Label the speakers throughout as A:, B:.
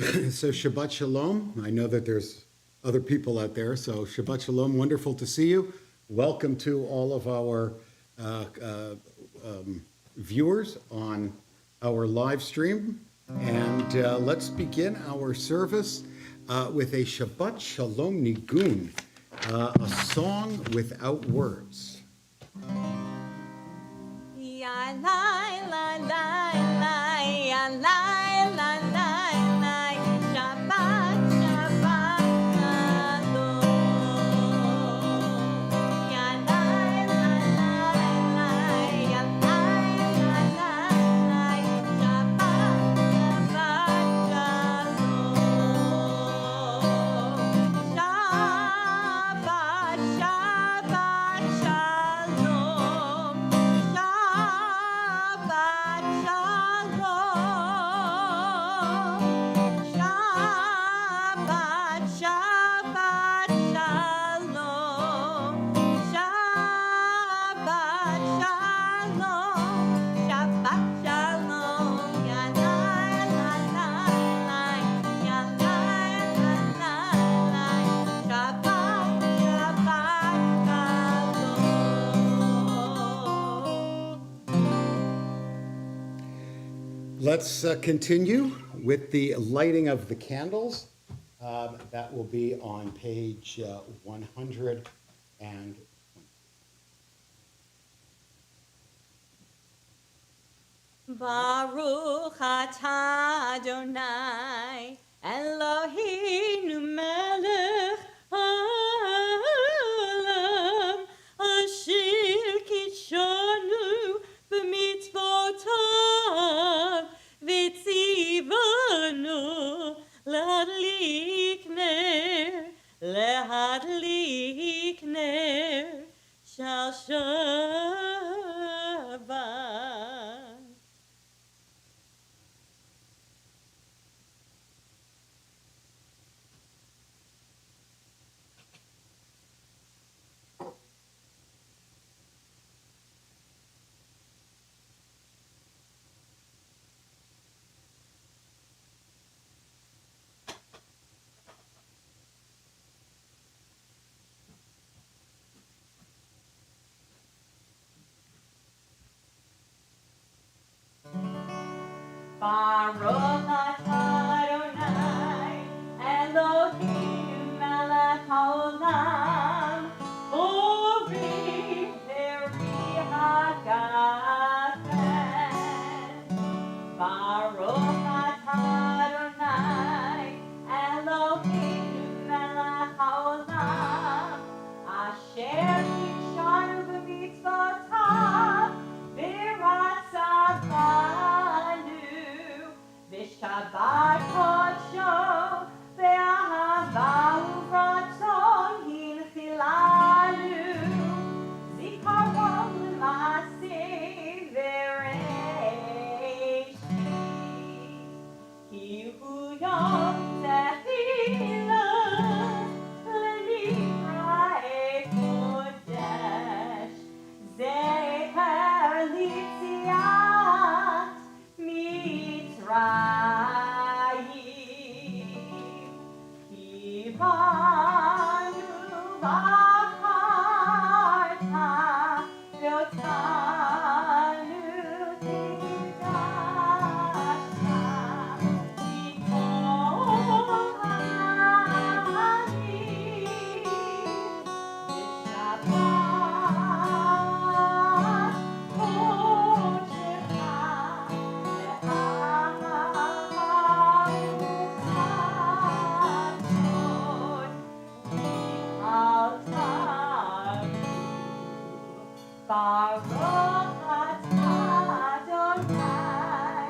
A: So Shabbat Shalom. I know that there's other people out there, so Shabbat Shalom. Wonderful to see you. Welcome to all of our uh, uh, viewers on our live stream. And let's begin our service with a Shabbat Shalom Nigun, a song without words.
B: Ya lai la lai lai ya lai la lai lai Shabbat Shabbat Shalom Ya lai la lai lai ya lai la lai lai Shabbat Shabbat Shalom Shabbat Shabbat Shalom Shabbat Shalom Shabbat Shabbat Shalom Shabbat Shalom Shabbat Shalom Ya lai la lai lai Ya lai la lai lai Shabbat Shabbat Shalom
A: Let's continue with the lighting of the candles. That will be on page 100 and
B: Baruch atah Adonai Eloheinu melech haolam asher kidshanu b'mitzvotav v'tzivanu להדליק נר של שבת. Baruch atah Adonai Eloheinu melech haolam Ori peri hagafen. Baruch atah Adonai Eloheinu melech haolam Asher kidshanu b'mitzvotav v'ratzavanu Shabbat kodsho ve'ahava uvratzon hinchilanu zikaron l'maseh ve'reishis ki hu yom tefillah l'nivraei kodesh zeher litziat Mitzrayim kivanu b'charta ve'otanu tikdashta mikol ha'anim v'shabbat kodecha Baruch atah Adonai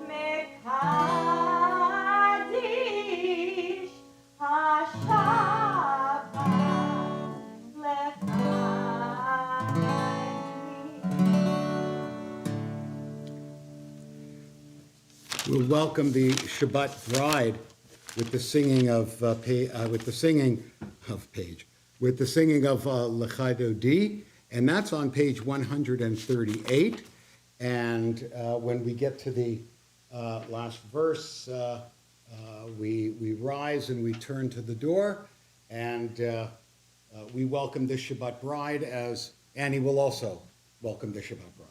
B: mekadish hashabbat lefani.
A: we'll welcome the Shabbat bride with the singing of L'chai Dodi, and that's on page 138. And when we get to the last verse, we rise and we turn to the door, and we welcome the Shabbat bride, as Annie will also welcome the Shabbat bride.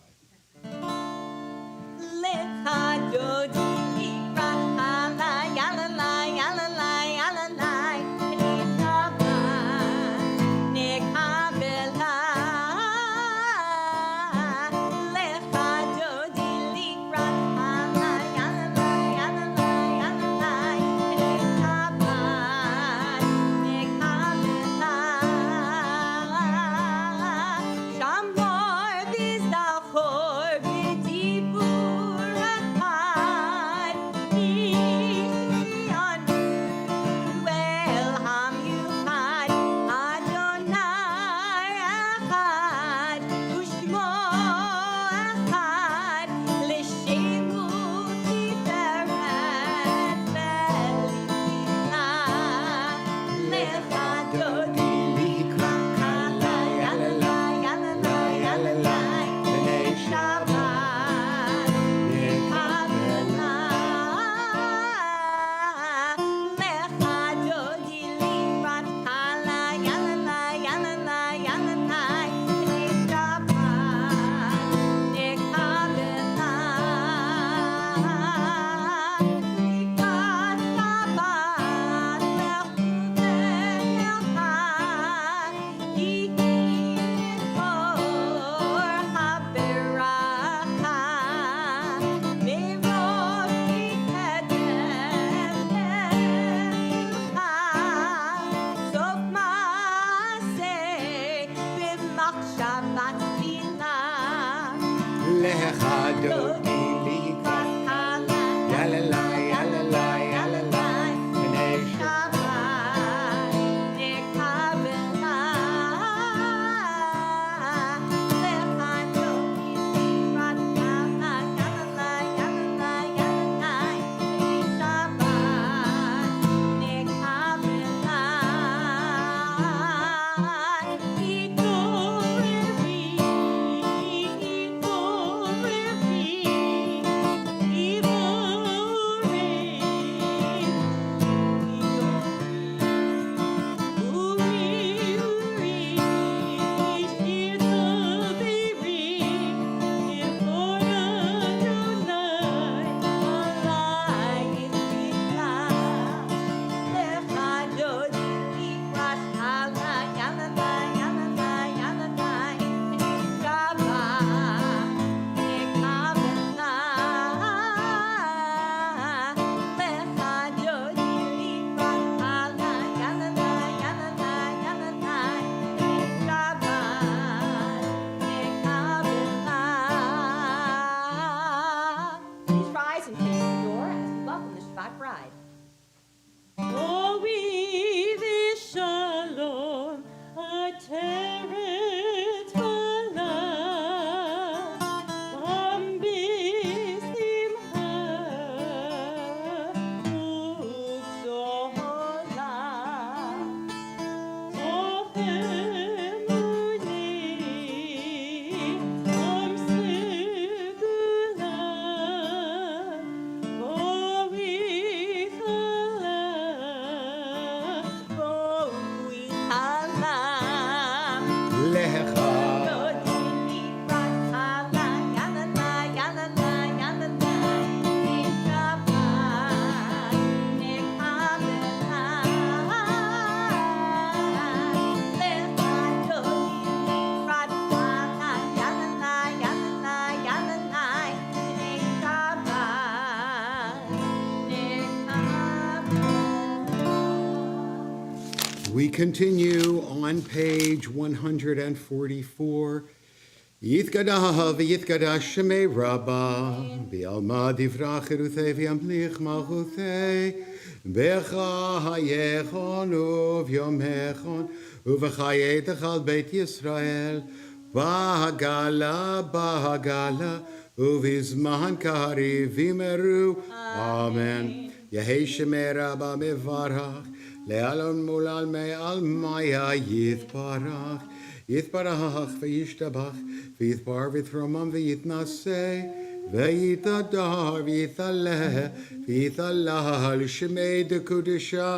A: We continue on page 144. Yithkadaha v'yithkadash shemei Rabbah v'alma divrach erutei v'yamlich malchutei becha hayechon uvyomechon uv'chayetech al Beit Yisrael bahagala uvizman kahari v'imeru. Amen. Yehei shemei Rabbah mevarach le'alon mulal me'al maya yithbarach v'yishtabach v'yithbar v'yithramam v'yitnaseh Vayitadar v'yithaleh v'yithallah l'shemei dekudisha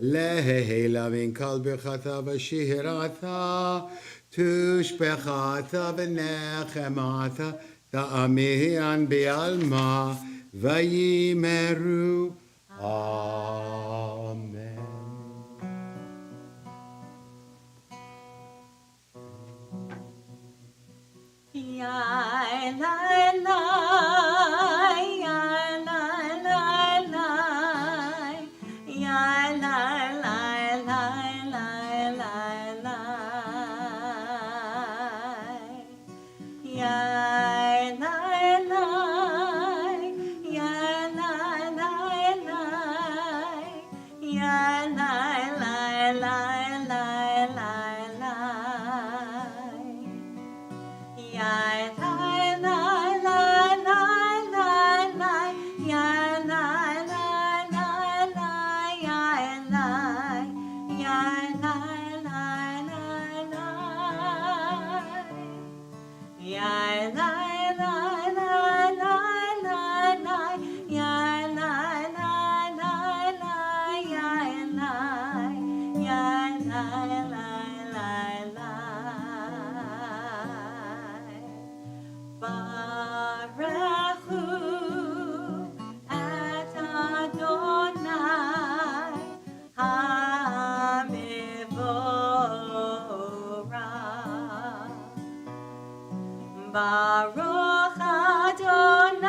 A: Lehela min kalbechata v'shirata tushbechata v'nechemata ta'amihan bi'alma v'yimeru. Amen.
B: Yai, lai, lai, yai, lai, lai, lai. Yai, lai, lai, lai, lai, lai, lai. Yai, lai, lai, yai, lai, lai, lai. Yai, lai, lai, lai, lai, lai, lai. Yai, lai, lai, lai, lai, lai, lai. Yai, lai, lai, lai, lai, yai, lai. Yai, lai, lai, lai, lai. Yai, lai, lai, lai, lai, lai, lai. Yai, lai, lai, lai, lai, yai, lai. Yai, lai, lai, lai, lai. Baruchu et Adonai HaMevorach. Baruch Adonai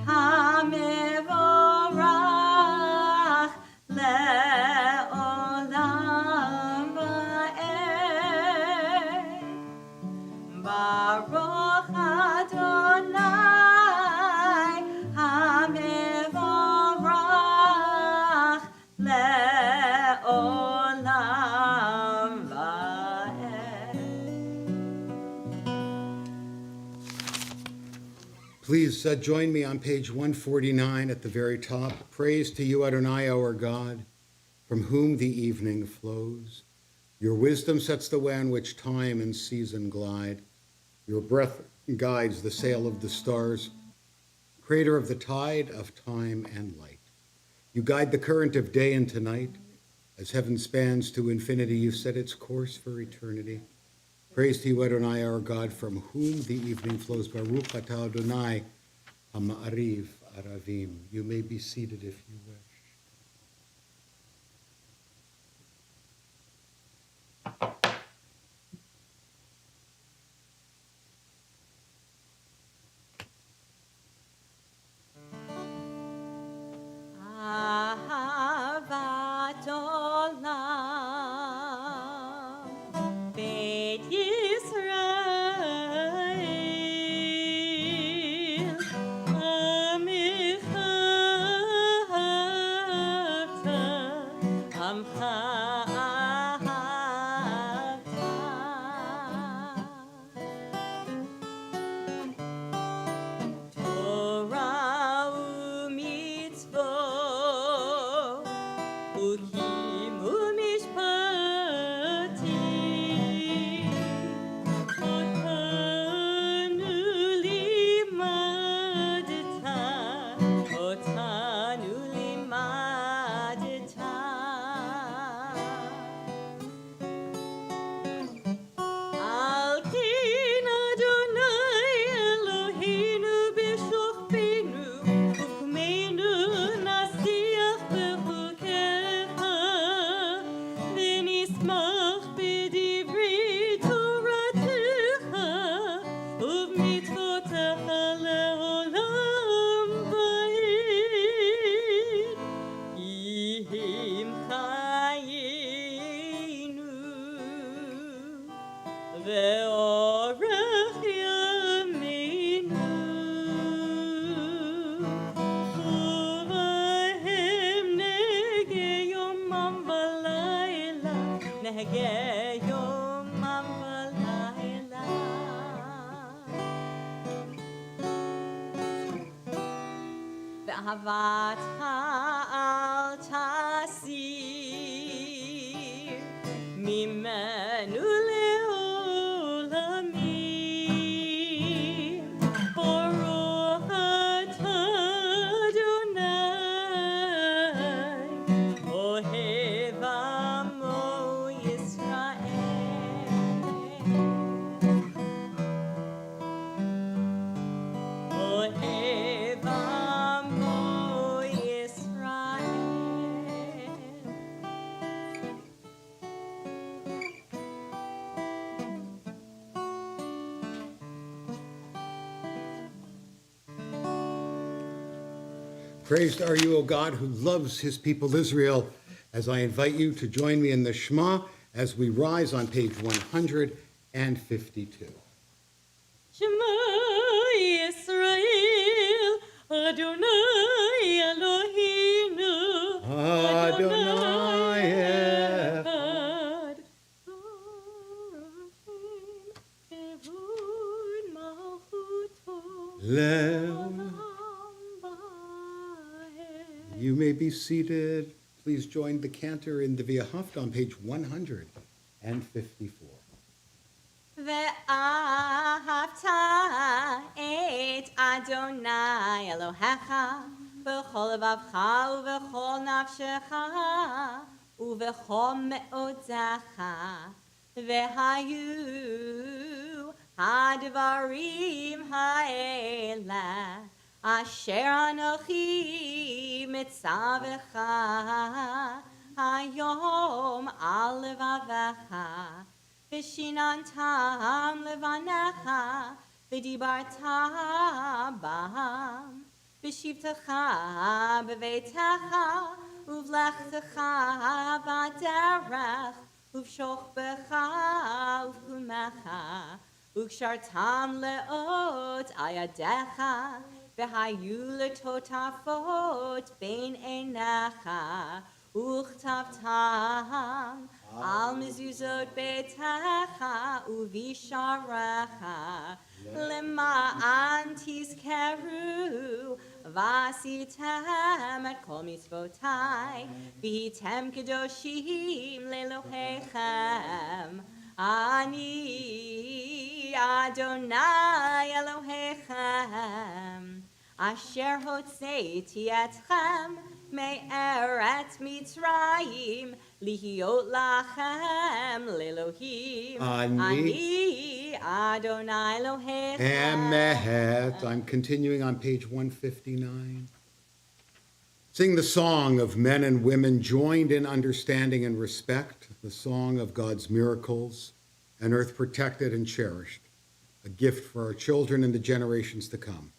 B: HaMevorach le'olam va'ed. Baruch Adonai HaMevorach le'olam va'ed.
A: Please join me on page 149 at the very top. Praise to you, Adonai, our God, from whom the evening flows. Your wisdom sets the way on which time and season glide. Your breath guides the sail of the stars, creator of the tide of time and light. You guide the current of day into night. As heaven spans to infinity, you set its course for eternity. Praise to you, Adonai, our God, from whom the evening flows. Baruch atah Adonai, ha'ma'ariv aravim. You may be seated if you wish.
B: Ahavat olam, Beit Yisrael, Amicha ahavta, Amcha ahavta. Torah u'mitzvot, Chukim u'mishpatim, Otanu limadta, Otanu limadta. Al ken Adonai Eloheinu b'shofbenu, Ukmeinu nasiach b'chukecha, V'nismach b'divrei Toratecha, U'b'mitzvotecha le'olam va'ed. Ihim chayenu, Ve'orach yameinu, Uvahem nege yomam v'layla, Nege yomam v'layla. Ve'ahavat ha'al tasir, Mimenu le'olamim.
A: Praised are you, O God, who loves his people Israel, as I invite you to join me in the Shema as we rise on page 152.
B: Shema Yisrael, Adonai Eloheinu,
A: Adonai
B: Echad. Kevod Malchuto,
A: Lev.
B: Olam Bahem.
A: You may be seated. Please join the cantor in the V'ahavta on page 154.
B: ואהבת את אדוני אלוהיך בכל לבבך ובכל נפשך ובכל מאודך והיו הדברים האלה אשר אנוכי מצווך היום על לבבך ושיננתם לבניך, ודיברת בם, בשבתך בביתך, ובלכתך בדרך, ובשוכבך ובקומך, וקשרתם לאות על ידיך, והיו לטוטפות בין עיניך, וכתבתם על מזוזות ביתך ובשעריך למען תזכרו ועשיתם את כל מצוותיי והייתם קדושים לאלוהיכם אני אדוני אלוהיכם אשר הוצאתי אתכם מארץ מצרים להיות לכם לאלוהים. אני אדוני אלוהיכם.
A: Emet. I'm continuing on page 159. Sing the song of men and women joined in understanding and respect, the song of God's miracles, an earth protected and cherished, a gift for our children and the generations to come.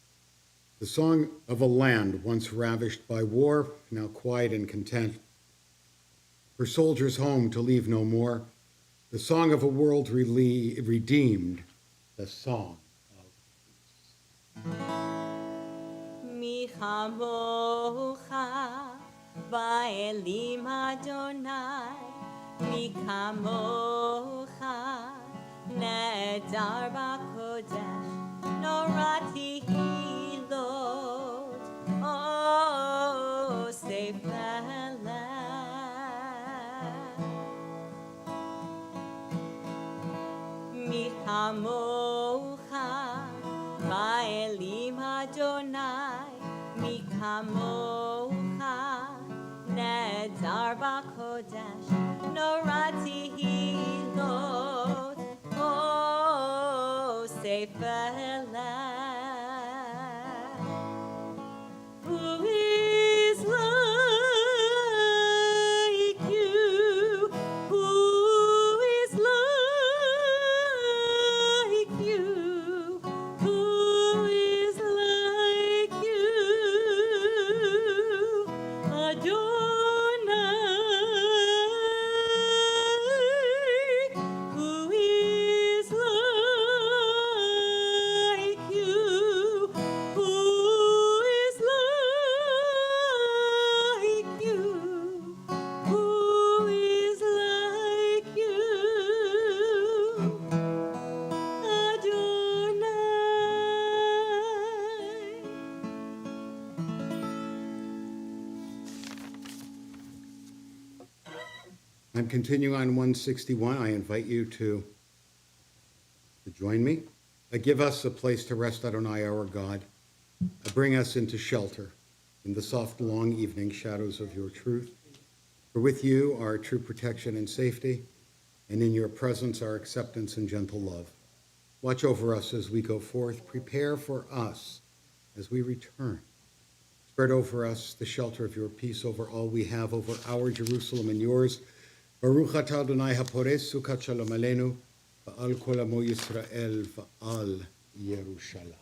A: The song of a land once ravished by war, now quiet and content. For soldiers home to leave no more. The song of a world redeemed. The song of peace.
B: מי כמוך באלים אדוני, מי כמוך נהדר בקודש, נורא תהילות, אוסף ללב. מי כמוך באלים אדוני, מי כמוך נהדר בקודש, נורא תהילות, אוסף ללב. Who is like you? Who is like you? Who is like you? Adonai. Who is like you? Who is like you? Who is like you? Adonai.
A: I'm continuing on 161. I invite you to join me. Give us a place to rest, Adonai, our God. Bring us into shelter in the soft, long evening shadows of your truth. For with you are true protection and safety, and in your presence our acceptance and gentle love. Watch over us as we go forth. Prepare for us as we return. Spread over us the shelter of your peace over all we have, over our Jerusalem and yours. Baruch atah Adonai hapores sukat shalom aleinu, va'al kol amo Yisrael, va'al Yerushalayim.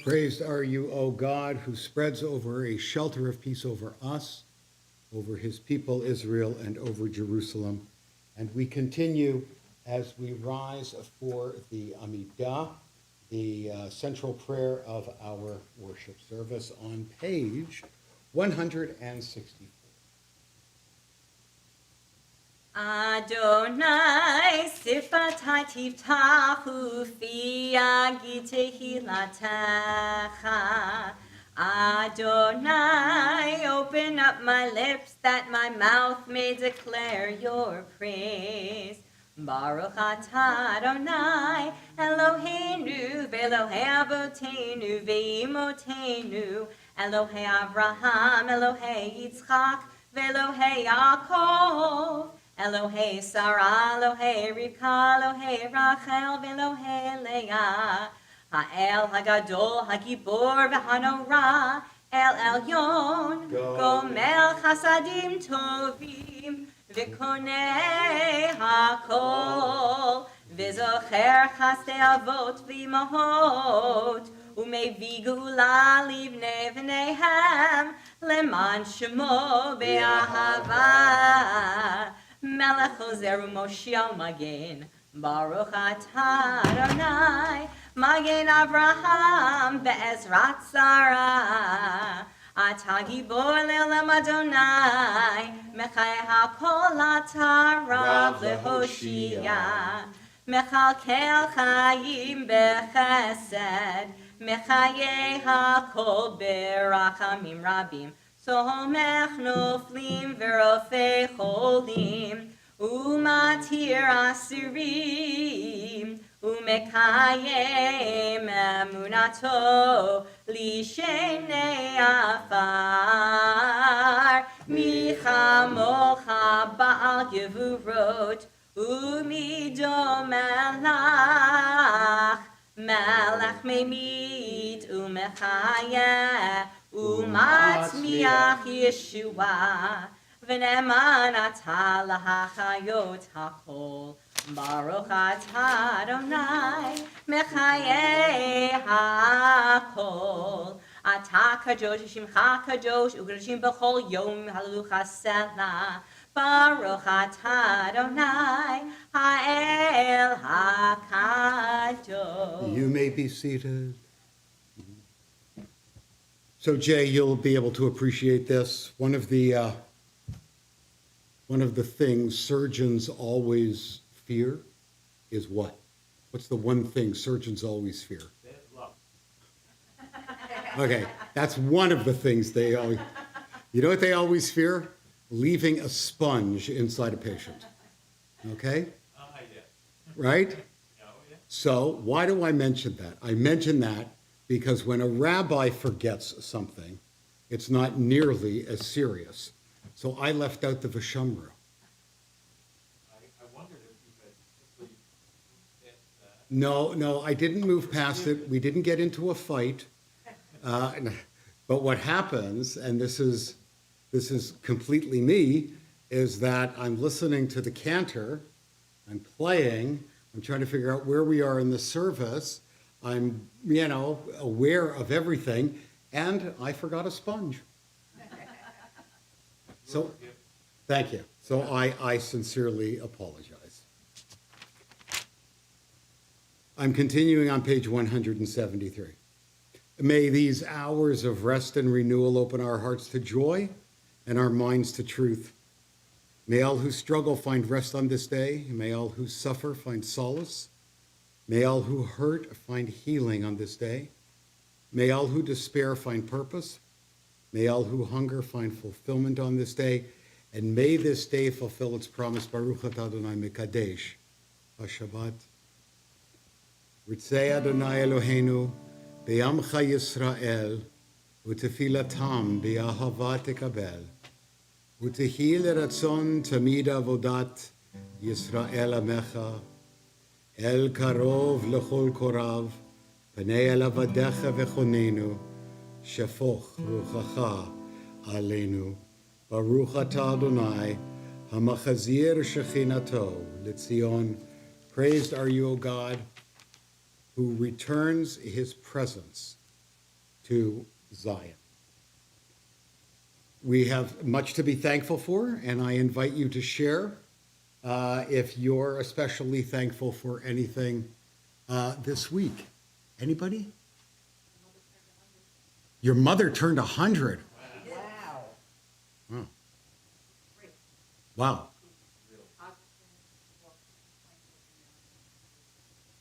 A: Praised are you, O God, who spreads over a shelter of peace over us, over his people Israel, and over Jerusalem. And we continue as we rise for the Amidah, the central prayer of our worship service on page 164.
B: Adonai sifatai tiftachu fi yagid tehilatecha. Adonai, open up my lips that my mouth may declare your praise. Baruch atah Adonai, Eloheinu ve'Elohei avotenu ve'imotenu, Elohei Avraham, Elohei Yitzchak, ve'Elohei Yaakov. Elohei Sarah, Elohei Rivka, Elohei Rachel, ve'Elohei Leah. Ha'el Hagadol, Hagibor, v'Hanora, El Elyon, Gomel Chasadim Tovim, v'Konei Hakol, v'Zocher Chasdei Avot v'Imahot, u'Mevi Geula livnei v'neihem, leman Shemo be'ahava. Melech Ozer u'Moshiach Magen, Baruch atah Adonai, Magen Avraham ve'Ezrat Sarah. Atah Gibor le'olam Adonai, Mechai hakol atah Rav le'Hoshia. Mechalkel chayim bechesed, Mechaye hakol berachamim rabim. Somech noflim verofei cholim, umatir asirim, umekayem emunato lishenei afar. Michamocha ba'al gevurot, umido melach, melach memit umechayeh, umatzmiach Yeshua, v'ne'eman atah lahachayot hakol. Baruch atah Adonai, mechayeh hakol. Atah kadosh, shimcha kadosh, u'kadoshim b'chol yom, hallelu chasela. Baruch atah Adonai, ha'el hakadosh.
A: You may be seated. So Jay, you'll be able to appreciate this. One of the things surgeons always fear is what? What's the one thing surgeons always fear? Okay, that's one of the things they always. You know what they always fear? Leaving a sponge inside a patient. Okay?
C: Yeah.
A: Right?
C: Yeah.
A: So why do I mention that? I mention that because when a rabbi forgets something, it's not nearly as serious. So I left out the Vishamru.
C: I wondered if you could simply get that.
A: No, I didn't move past it. We didn't get into a fight. But what happens, and this is completely me, is that I'm listening to the cantor, I'm playing, I'm trying to figure out where we are in the service. I'm, aware of everything, and I forgot a sponge. So, thank you. So I sincerely apologize. I'm continuing on page 173. May these hours of rest and renewal open our hearts to joy and our minds to truth. May all who struggle find rest on this day. May all who suffer find solace. May all who hurt find healing on this day. May all who despair find purpose. May all who hunger find fulfillment on this day. And may this day fulfill its promise. Baruch atah Adonai Mekadesh HaShabbat. Ritzei Adonai Eloheinu be'amcha Yisrael u'tefilatam be'ahava tekabel u'tehi leratzon tamid avodat Yisrael amecha El karov lechol korav, pnei elavadecha vechonenu, shefoch ruchacha aleinu. Baruch atah Adonai, hamachazir shechinato l'tzion. Praised are you, O God, who returns his presence to Zion. We have much to be thankful for, and I invite you to share if you're especially thankful for anything this week. Anybody? Your mother turned 100. Wow. Wow.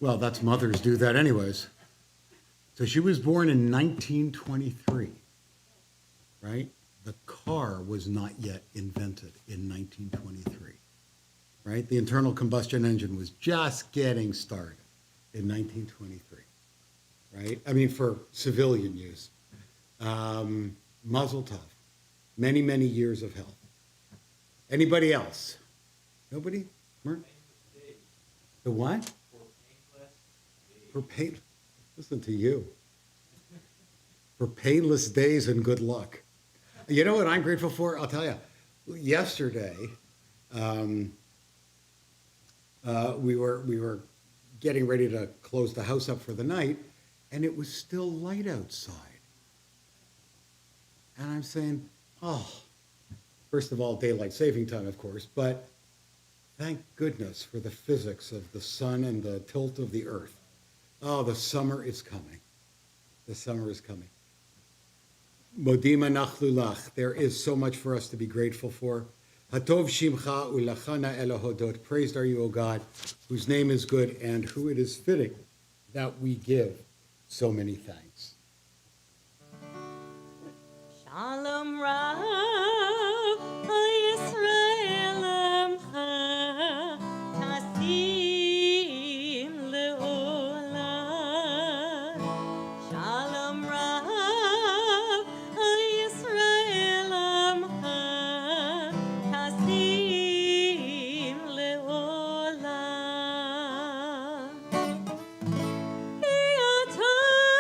A: Well, that's mothers do that anyways. So she was born in 1923, right? The car was not yet invented in 1923, right? The internal combustion engine was just getting started in 1923, right? I mean, for civilian use. Mazel tov. Many, many years of health. Anybody else? Nobody? Mert? The what? For pain. Listen to you. For painless days and good luck. You know what I'm grateful for? I'll tell you. Yesterday, we were getting ready to close the house up for the night, and it was still light outside. And I'm saying, oh, first of all, daylight saving time, of course, but thank goodness for the physics of the sun and the tilt of the earth. Oh, the summer is coming. The summer is coming. Modima nachlulach. There is so much for us to be grateful for. Hatov shimcha ulachana elohodot. Praised are you, O God, whose name is good and who it is fitting that we give so many thanks.
B: Shalom Rav Yisrael Amcha Tasim Leolam. Shalom Rav Yisrael Amcha Tasim Leolam. Shalom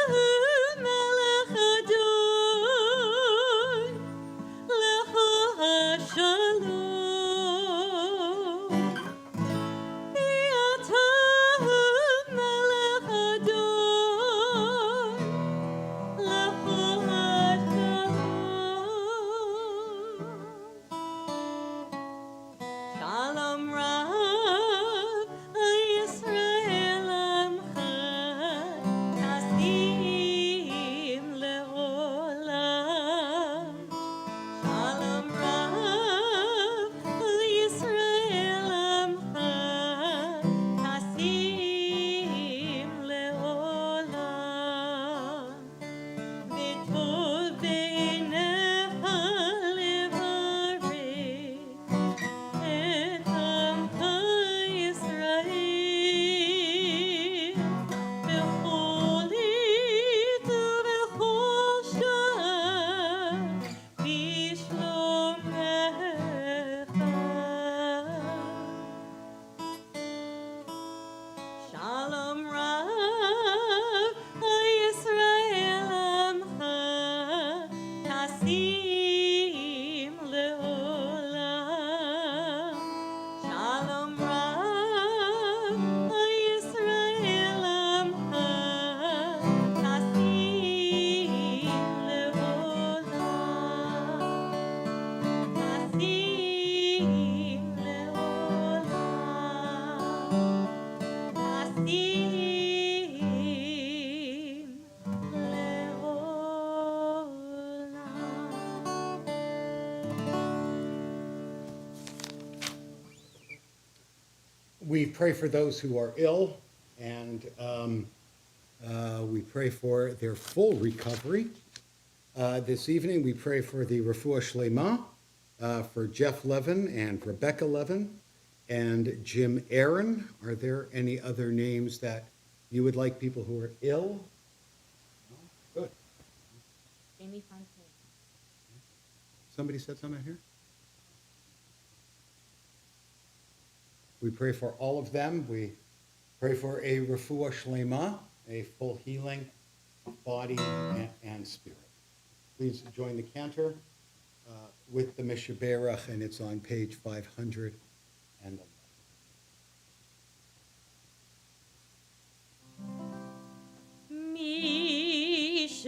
B: Rav Yisrael Amcha Tasim Leolam. Shalom Rav Yisrael Amcha Tasim Leolam. V'tov b'einecha levarech et Amcha Yisrael b'chol עת ובכל שעה בשלומך. Shalom Rav Yisrael Amcha Tasim Leolam. Shalom Rav Yisrael Amcha Tasim Leolam. Tasim Leolam. Tasim
A: We pray for those who are ill, and we pray for their full recovery. This evening, we pray for the refuah shlema for Jeff Levin and Rebecca Levin and Jim Aaron. Are there any other names that you would like, people who are ill? No? Good.
B: Amy Fontaine.
A: Somebody said something here? We pray for all of them. We pray for a refuah shlema, a full healing of body and spirit. Please join the cantor with the Mishaberach, and it's on page 511.
B: Mishe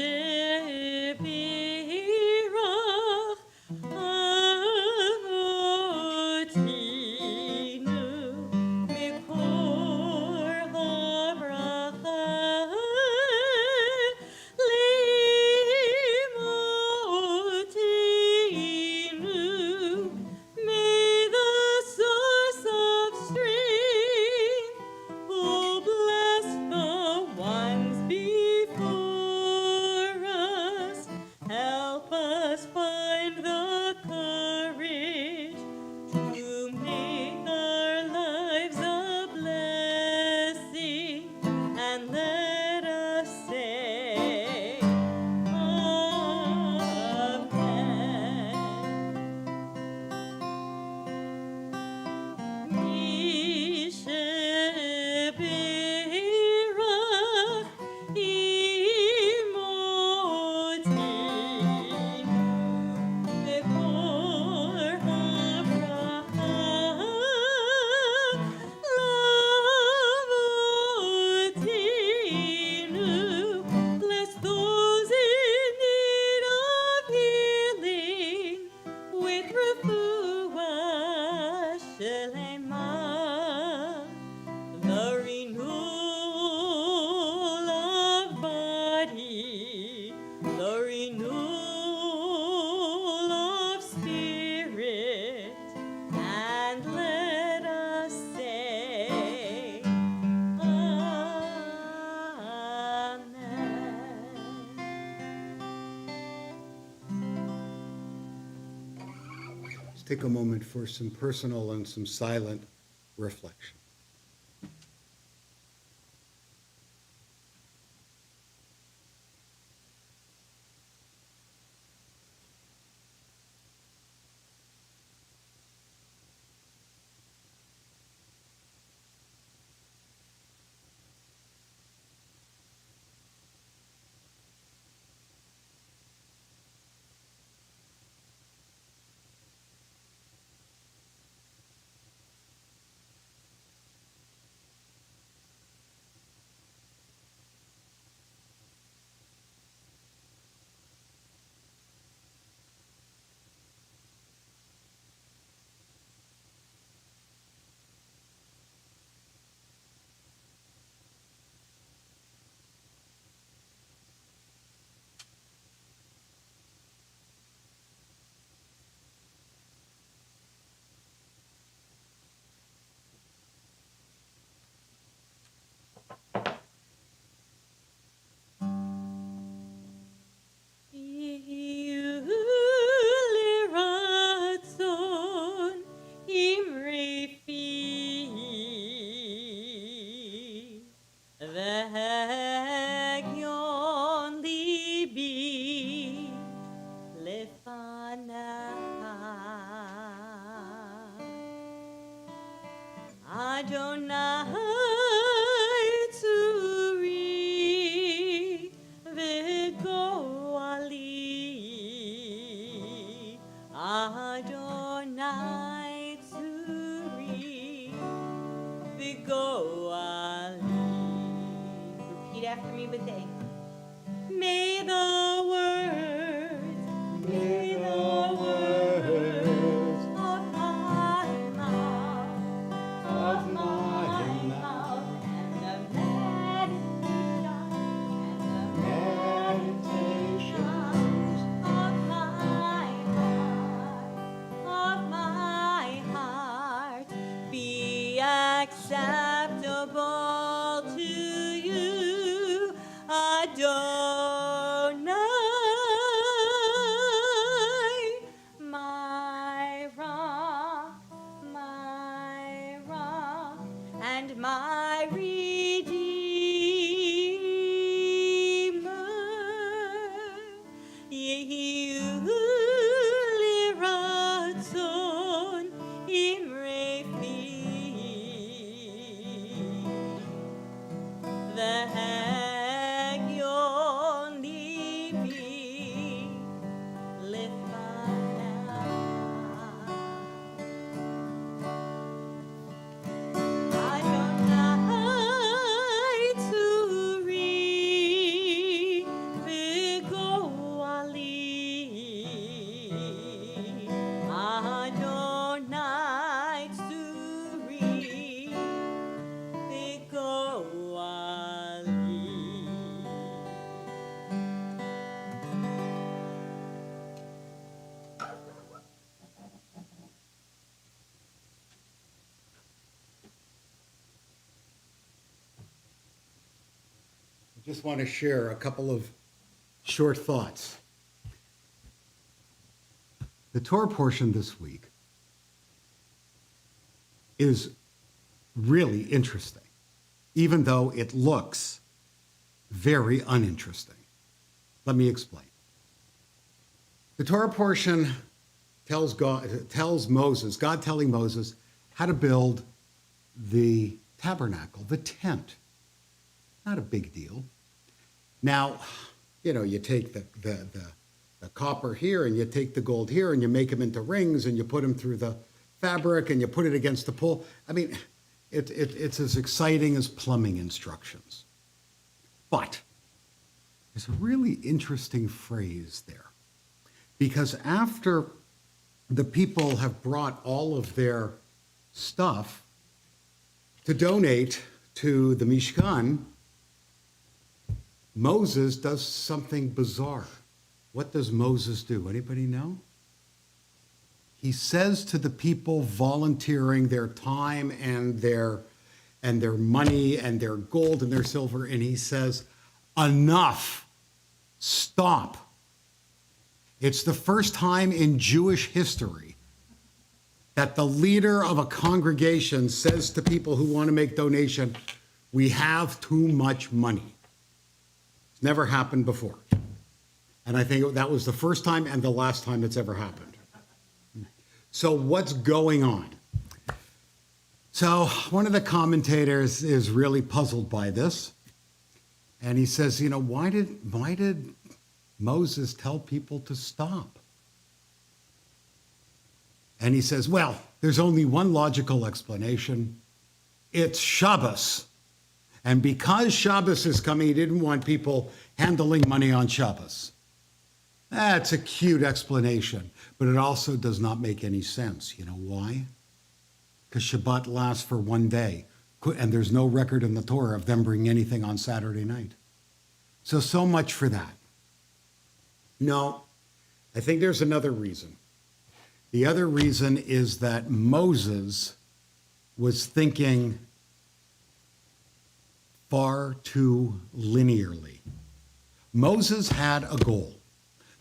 A: take a moment for some personal and some silent reflection.
B: Liratzon imrefi v'hagyon libi lefanah Adonai tzuri v'goali Adonai tzuri v'goali. Repeat after me with A. May the words of my mouth and the meditations of my heart be acceptable to you, Adonai, my rock, and my Redeemer. Yehu liratzon imrefi v'hagyon libi lefanah Adonai tzuri v'goali Adonai tzuri v'goali.
A: I just want to share a couple of short thoughts. The Torah portion this week is really interesting, even though it looks very uninteresting. Let me explain. The Torah portion tells Moses, God telling Moses how to build the tabernacle, the tent. Not a big deal. Now, you take the copper here and you take the gold here and you make them into rings and you put them through the fabric and you put it against the pole. I mean, it's as exciting as plumbing instructions. But there's a really interesting phrase there. Because after the people have brought all of their stuff to donate to the Mishkan, Moses does something bizarre. What does Moses do? Anybody know? He says to the people volunteering their time and their money and their gold and their silver, and he says, enough, stop. It's the first time in Jewish history that the leader of a congregation says to people who want to make donation, we have too much money. It's never happened before. And I think that was the first time and the last time it's ever happened. So what's going on? So one of the commentators is really puzzled by this. And he says, why did Moses tell people to stop? And he says, well, there's only one logical explanation. It's Shabbos. And because Shabbos is coming, he didn't want people handling money on Shabbos. That's a cute explanation, but it also does not make any sense. You know why? Because Shabbat lasts for one day, and there's no record in the Torah of them bringing anything on Saturday night. So much for that. No, I think there's another reason. The other reason is that Moses was thinking far too linearly. Moses had a goal.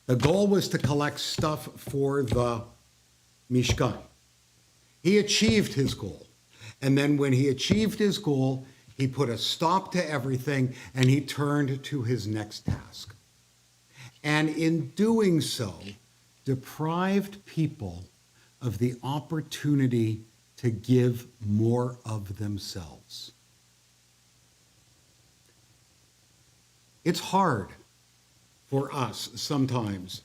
A: The goal was to collect stuff for the Mishkan. He achieved his goal. And then when he achieved his goal, he put a stop to everything and he turned to his next task. And in doing so, deprived people of the opportunity to give more of themselves. It's hard for us sometimes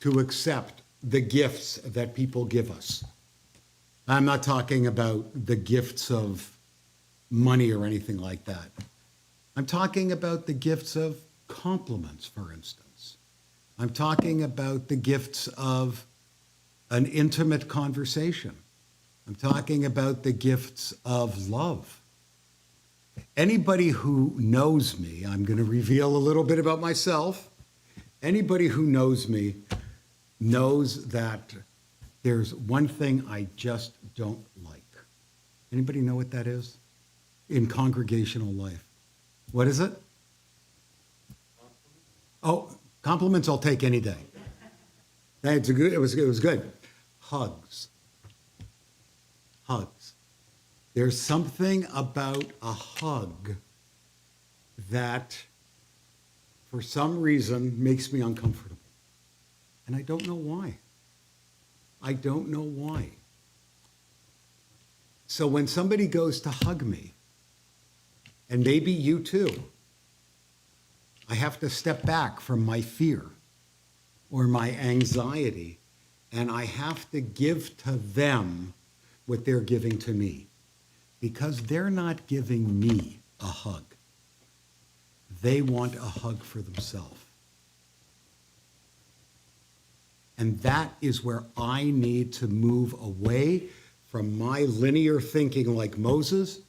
A: to accept the gifts that people give us. I'm not talking about the gifts of money or anything like that. I'm talking about the gifts of compliments, for instance. I'm talking about the gifts of an intimate conversation. I'm talking about the gifts of love. Anybody who knows me, I'm going to reveal a little bit about myself. Anybody who knows me knows that there's one thing I just don't like. Anybody know what that is? In congregational life. What is it? Oh, compliments I'll take any day. It was good. Hugs. Hugs. There's something about a hug that, for some reason, makes me uncomfortable. And I don't know why. I don't know why. So when somebody goes to hug me, and maybe you too, I have to step back from my fear or my anxiety, and I have to give to them what they're giving to me, because they're not giving me a hug. They want a hug for themselves. And that is where I need to move away from my linear thinking like Moses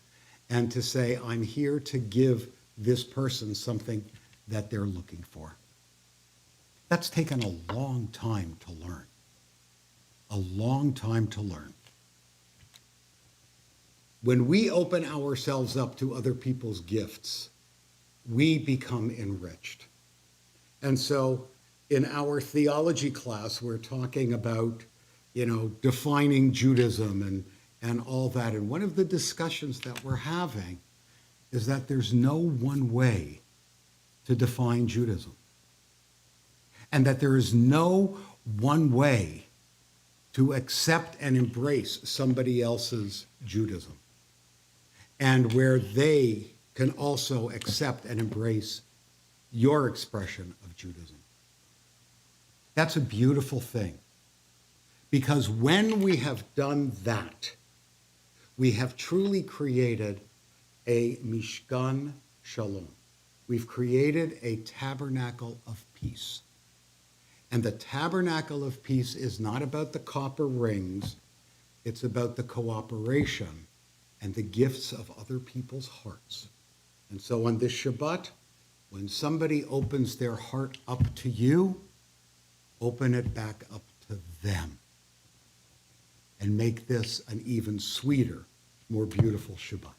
A: and to say, I'm here to give this person something that they're looking for. That's taken a long time to learn. A long time to learn. When we open ourselves up to other people's gifts, we become enriched. And so in our theology class, we're talking about, defining Judaism and all that. And one of the discussions that we're having is that there's no one way to define Judaism. And that there is no one way to accept and embrace somebody else's Judaism. And where they can also accept and embrace your expression of Judaism. That's a beautiful thing. Because when we have done that, we have truly created a Mishkan Shalom. We've created a tabernacle of peace. And the tabernacle of peace is not about the copper rings. It's about the cooperation and the gifts of other people's hearts. And so on this Shabbat, when somebody opens their heart up to you, open it back up to them. And make this an even sweeter, more beautiful Shabbat.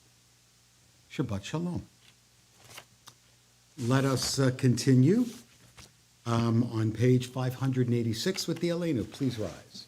A: Shabbat Shalom. Let us continue on page 586 with the Elenu. Please rise.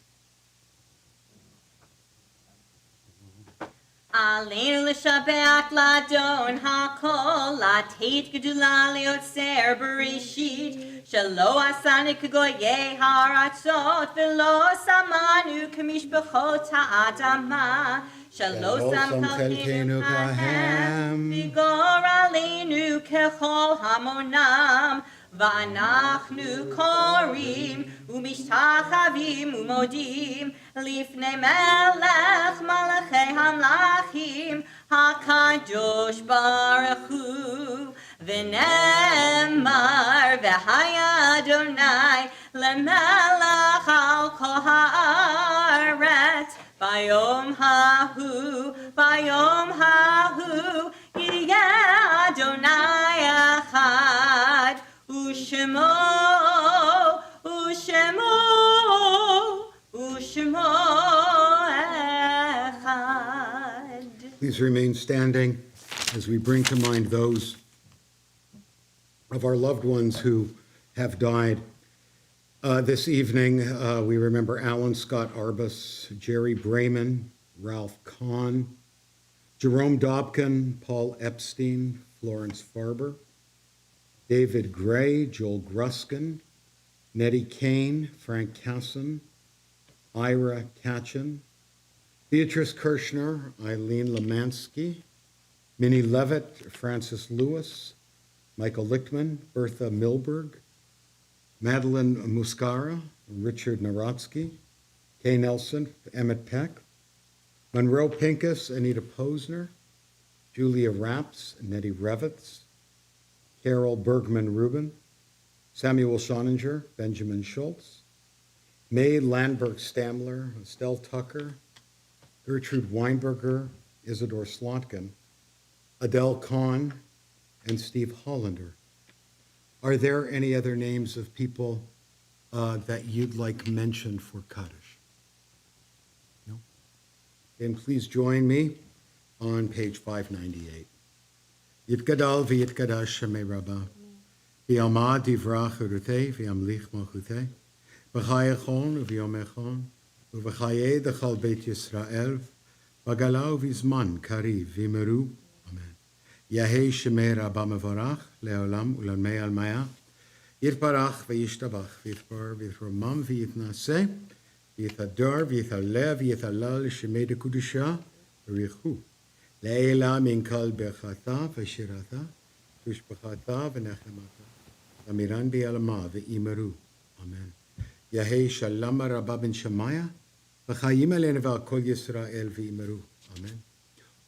B: עלינו לשבח לאדון הכל, לתת גדולה ליוצר בראשית, שלא עשנו כגויי הארצות, ולא שמנו כמשפחות האדמה, שלא שם חלקנו כהם, וגור עלינו ככל המונם, ואנחנו קוראים ומשתחווים ומודים לפני מלך מלכי המלכים הקדוש ברוך הוא, ונאמר והיה אדוני למלך על כל הארץ ביום ההוא יהיה אדוני אחד ושמו אחד.
A: Please remain standing as we bring to mind those of our loved ones who have died. This evening, we remember Alan Scott Arbus, Jerry Brayman, Ralph Kahn, Jerome Dobkin, Paul Epstein, Florence Farber, David Gray, Joel Gruskin, Nettie Kane, Frank Casson, Ira Katchen, Beatrice Kirshner, Eileen Lemansky, Minnie Levitt, Francis Lewis, Michael Lichtman, Bertha Milberg, Madeline Muscara, Richard Narodsky, Kay Nelson, Emmett Peck, Monroe Pincus, Anita Posner, Julia Rapps, Nettie Revitz, Carol Bergman Rubin, Samuel Schoninger, Benjamin Schultz, May Landberg Stamler, Estelle Tucker, Gertrude Weinberger, Isidore Slotkin, Adele Kahn, and Steve Hollander. Are there any other names of people that you'd like mentioned for Kaddish? No? Then please join me on page 598. Yitgadal v'yitgadash shemei Rabbah, v'yamad divrach urutei, v'yamlich malchutei, v'chayachon v'yomechon, v'chayei dechal beit Yisrael, v'galau v'zman kariv v'meru. Amen. Yahei shemei Rabbah mevarach, le'olam u'lanmei almaya, yitbarach v'yishtabach, v'yitbar v'yitramam v'yitnaseh, v'yithadar v'yithaleh v'yithalal shemei dekudusha, v'richu. Leila min kol berchata v'shirata, v'shpachata v'nechemata, v'amiran bi'alama v'imeru. Amen. Yahei shalom Rabbah ben Shemaya, v'chayim aleinu v'al kol Yisrael v'imeru. Amen.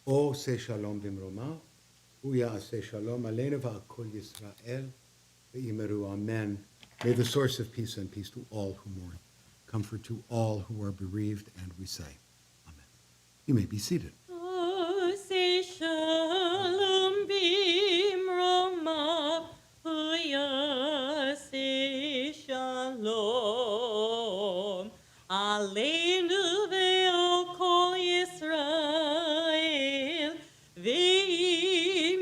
A: O se shalom b'mroma, hu ya'aseh shalom aleinu v'al kol Yisrael v'imeru. Amen. May the source of peace and peace to all who mourn, comfort to all who are bereaved, and we say, Amen. You may be seated.
B: Say shalom bimroma, huya say shalom, aleinu ve'al kol Yisrael, ve'imeru,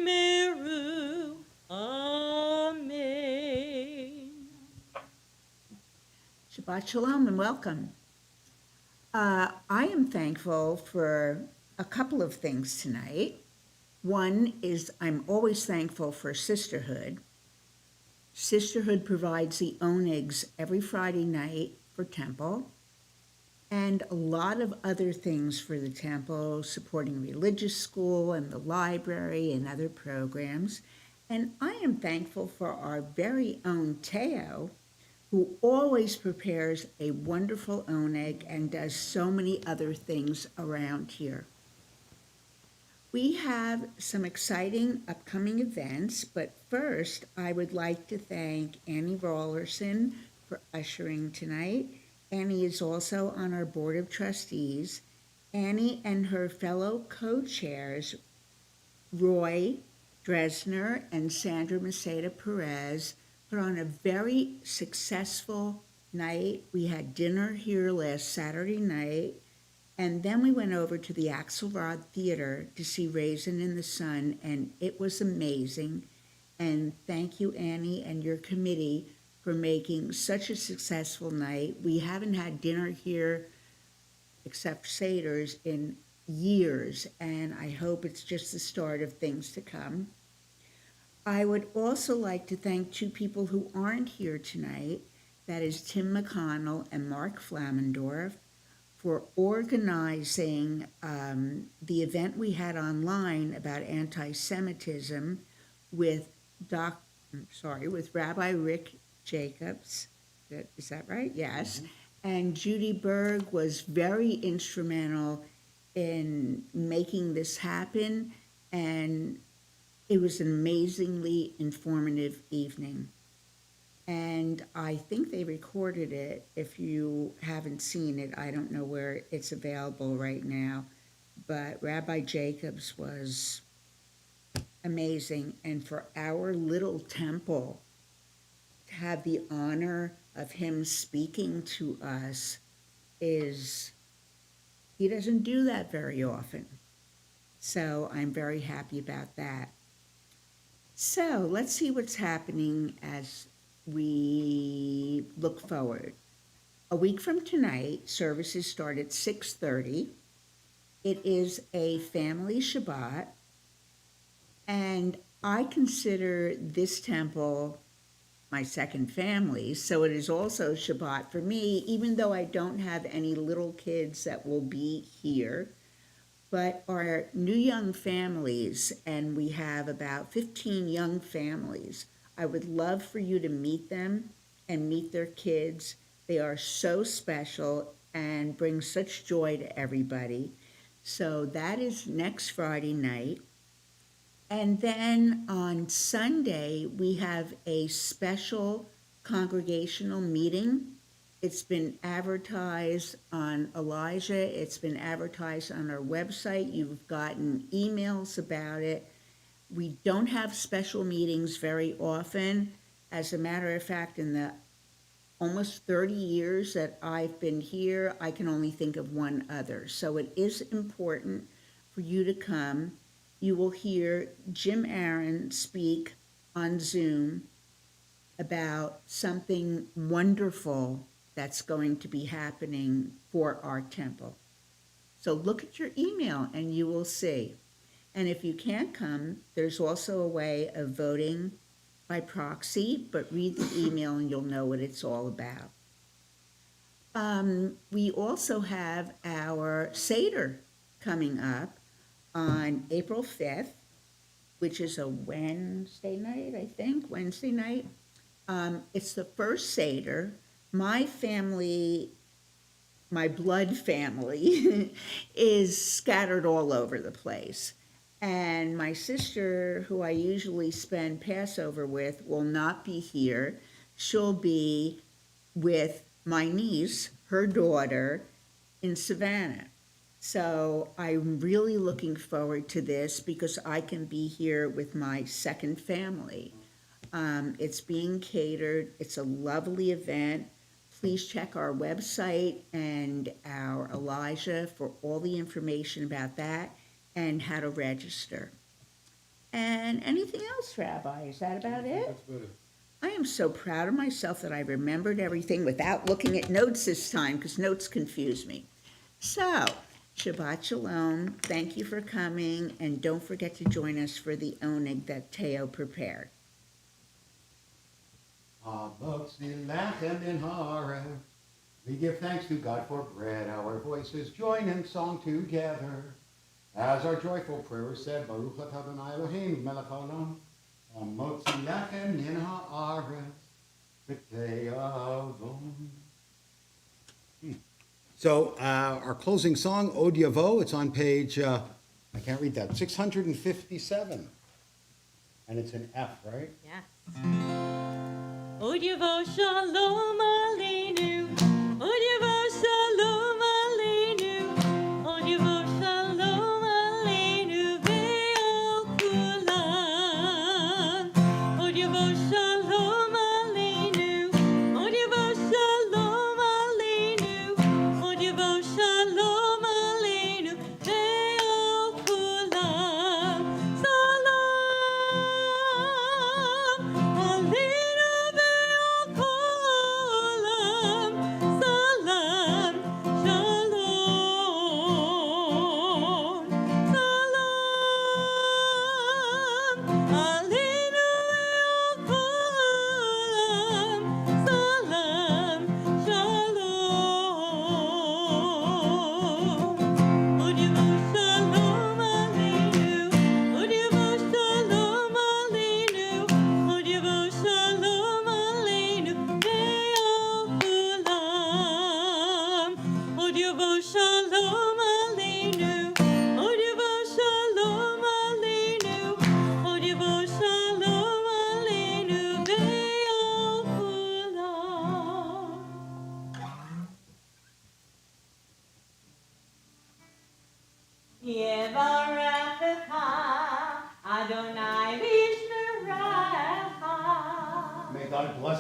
B: amen.
D: Shabbat Shalom and welcome. I am thankful for a couple of things tonight. One is I'm always thankful for sisterhood. Sisterhood provides the onegs every Friday night for temple and a lot of other things for the temple, supporting religious school and the library and other programs. And I am thankful for our very own Teo, who always prepares a wonderful oneg and does so many other things around here. We have some exciting upcoming events, but first I would like to thank Annie Rollerson for ushering tonight. Annie is also on our Board of Trustees. Annie and her fellow co-chairs, Roy Dresner and Sandra Maceda Perez, put on a very successful night. We had dinner here last Saturday night, and then we went over to the Axelrod Theater to see Raisin in the Sun, and it was amazing. And thank you, Annie, and your committee for making such a successful night. We haven't had dinner here, except Seder's, in years, and I hope it's just the start of things to come. I would also like to thank two people who aren't here tonight. That is Tim McConnell and Mark Flamendorf for organizing the event we had online about anti-Semitism with with Rabbi Rick Jacobs. Is that right? Yes. And Judy Berg was very instrumental in making this happen, and it was an amazingly informative evening. And I think they recorded it. If you haven't seen it, I don't know where it's available right now. But Rabbi Jacobs was amazing. And for our little temple to have the honor of him speaking to us he doesn't do that very often. So I'm very happy about that. So let's see what's happening as we look forward. A week from tonight, services start at 6:30. It is a family Shabbat, and I consider this temple my second family, so it is also Shabbat for me, even though I don't have any little kids that will be here. But our new young families, and we have about 15 young families, I would love for you to meet them and meet their kids. They are so special and bring such joy to everybody. So that is next Friday night. And then on Sunday, we have a special congregational meeting. It's been advertised on Elijah. It's been advertised on our website. You've gotten emails about it. We don't have special meetings very often. As a matter of fact, in the almost 30 years that I've been here, I can only think of one other. So it is important for you to come. You will hear Jim Aaron speak on Zoom about something wonderful that's going to be happening for our temple. So look at your email and you will see. And if you can't come, there's also a way of voting by proxy, but read the email and you'll know what it's all about. We also have our Seder coming up on April 5th, which is a Wednesday night, I think, Wednesday night. It's the first Seder. My family, my blood family, is scattered all over the place. And my sister, who I usually spend Passover with, will not be here. She'll be with my niece, her daughter, in Savannah. So I'm really looking forward to this because I can be here with my second family. It's being catered. It's a lovely event. Please check our website and our Elijah for all the information about that and how to register. And anything else, Rabbi? Is that about it?
A: That's about it.
D: I am so proud of myself that I remembered everything without looking at notes this time because notes confuse me. So, Shabbat Shalom. Thank you for coming, and don't forget to join us for the oneg that Teo prepared.
A: We give thanks to God for bread. Our voices join in song together. As our joyful prayer said, Baruch atah Adonai Eloheinu melech haolam, hamotzi lechem min haaretz b'tei avon. So our closing song, Od Yavo, it's on page, I can't read that, 657. And it's an F, right?
B: Yes. Od Yavo Shalom Aleinu. Od Yavo Shalom Aleinu. Od Yavo Shalom Aleinu ve'al kulam. Od Yavo Shalom Aleinu. Od Yavo Shalom Aleinu. Od Yavo Shalom Aleinu ve'al kulam. Salam Aleinu ve'al kulam.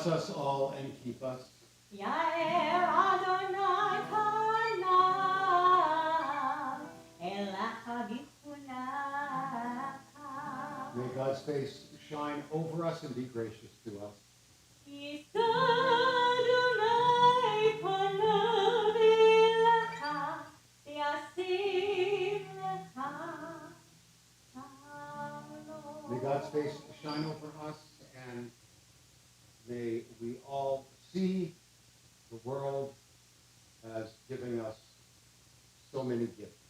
A: bless us all and keep us.
B: Yair Adonai panav elacha v'chunacha.
A: May God's face shine over us and be gracious to us.
B: Yisa Adonai panav elacha v'yasim lecha shalom.
A: May God's face shine over us, and may we all see the world as giving us so many gifts.